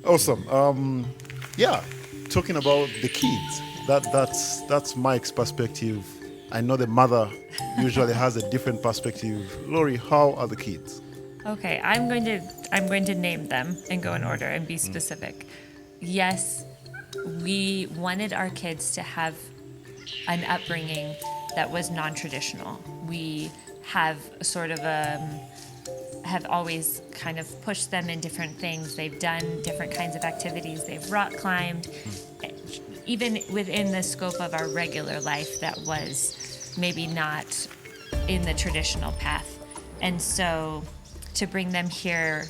Awesome. Yeah, talking about the kids. That's Mike's perspective. I know the mother usually has a different perspective. Lori, how are the kids? Okay, I'm going to name them and go in order and be specific. Yes, we wanted our kids to have an upbringing that was non-traditional. We have sort of have always kind of pushed them in different things. They've done different kinds of activities. They've rock climbed, even within the scope of our regular life that was maybe not in the traditional path. And so to bring them here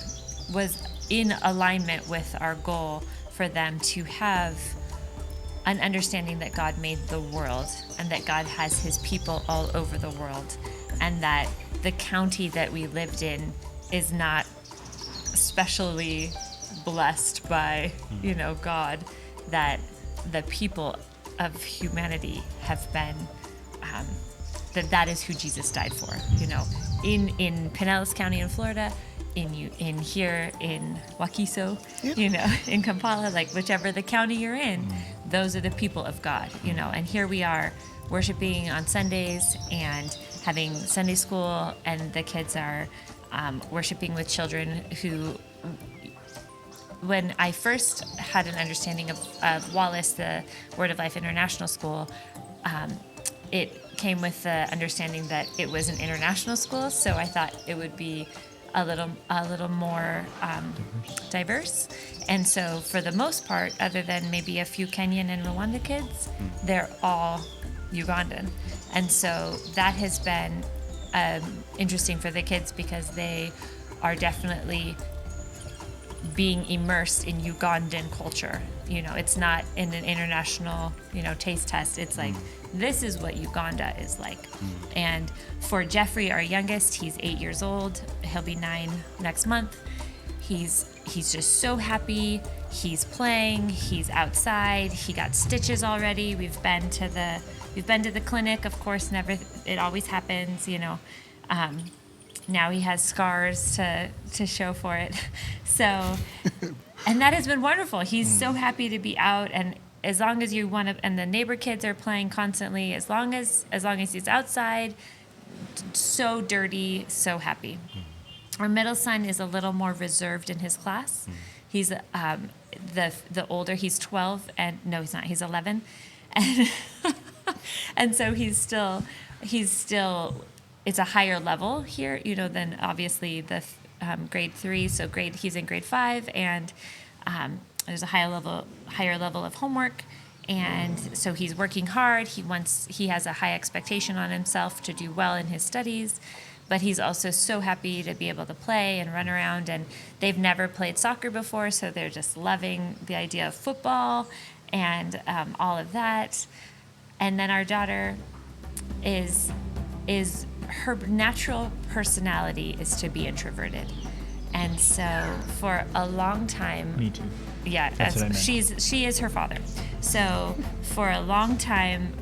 was in alignment with our goal for them to have an understanding that God made the world and that God has his people all over the world, and that the county that we lived in is not especially blessed by, God, that the people of humanity have been, that is who Jesus died for, in Pinellas County in Florida, in here in Wakiso, in Kampala, like whichever the county you're in, those are the people of God, and here we are worshiping on Sundays and having Sunday school, and the kids are worshiping with children who, when I first had an understanding of Wallace, the Word of Life International School, it came with the understanding that it was an international school, so I thought it would be a little more diverse. And so for the most part, other than maybe a few Kenyan and Rwanda kids, they're all Ugandan. And so that has been interesting for the kids because they are definitely being immersed in Ugandan culture. It's not in an international, taste test. It's like, this is what Uganda is like. And for Jeffrey, our youngest, he's 8 years old. He'll be 9 next month. He's just so happy. He's playing. He's outside. He got stitches already. We've been to the clinic, of course. It always happens, now he has scars to show for it. So, and that has been wonderful. He's so happy to be out, and as long as you want to, and the neighbor kids are playing constantly, as long as he's outside, so dirty, so happy. Our middle son is a little more reserved in his class. He's the older, he's 12, and no, he's not. He's 11, and and so he's still. It's a higher level here, than obviously the grade 3. So he's in grade 5, and there's a higher level of homework, and so he's working hard. He has a high expectation on himself to do well in his studies, but he's also so happy to be able to play and run around. And they've never played soccer before, so they're just loving the idea of football and all of that. And then our daughter is her natural personality is to be introverted, and so for a long time, Me too. yeah, That's what I meant. she is her father. So for a long time,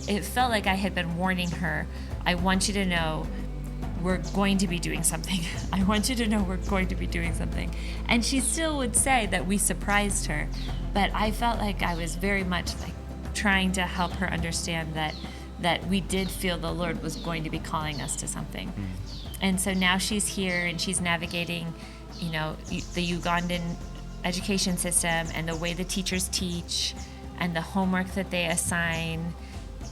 it felt like I had been warning her. I want you to know we're going to be doing something. I want you to know we're going to be doing something. And she still would say that we surprised her, but I felt like I was very much like trying to help her understand that we did feel the Lord was going to be calling us to something. And so now she's here and she's navigating, the Ugandan education system and the way the teachers teach and the homework that they assign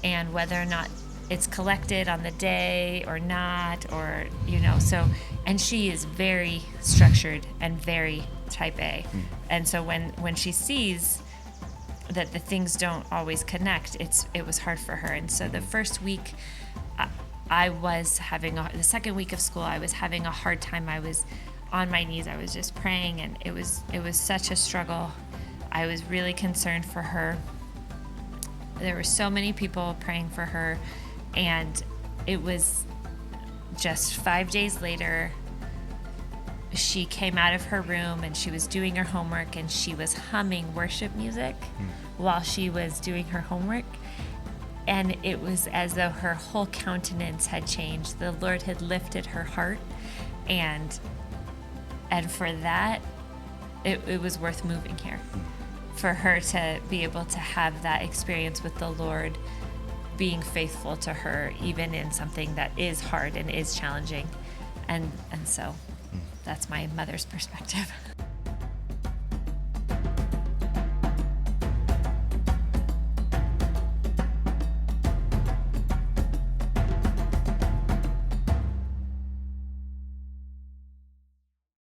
and whether or not it's collected on the day or not, or, so, and she is very structured and very type A. And so when she sees that the things don't always connect, it was hard for her. And so the first week, the second week of school, I was having a hard time. I was on my knees, I was just praying, and it was such a struggle. I was really concerned for her. There were so many people praying for her, and it was just 5 days later, she came out of her room and she was doing her homework, and she was humming worship music while she was doing her homework. And it was as though her whole countenance had changed. The Lord had lifted her heart. And for that, it was worth moving here. For her to be able to have that experience with the Lord, being faithful to her, even in something that is hard and is challenging. And so that's my mother's perspective.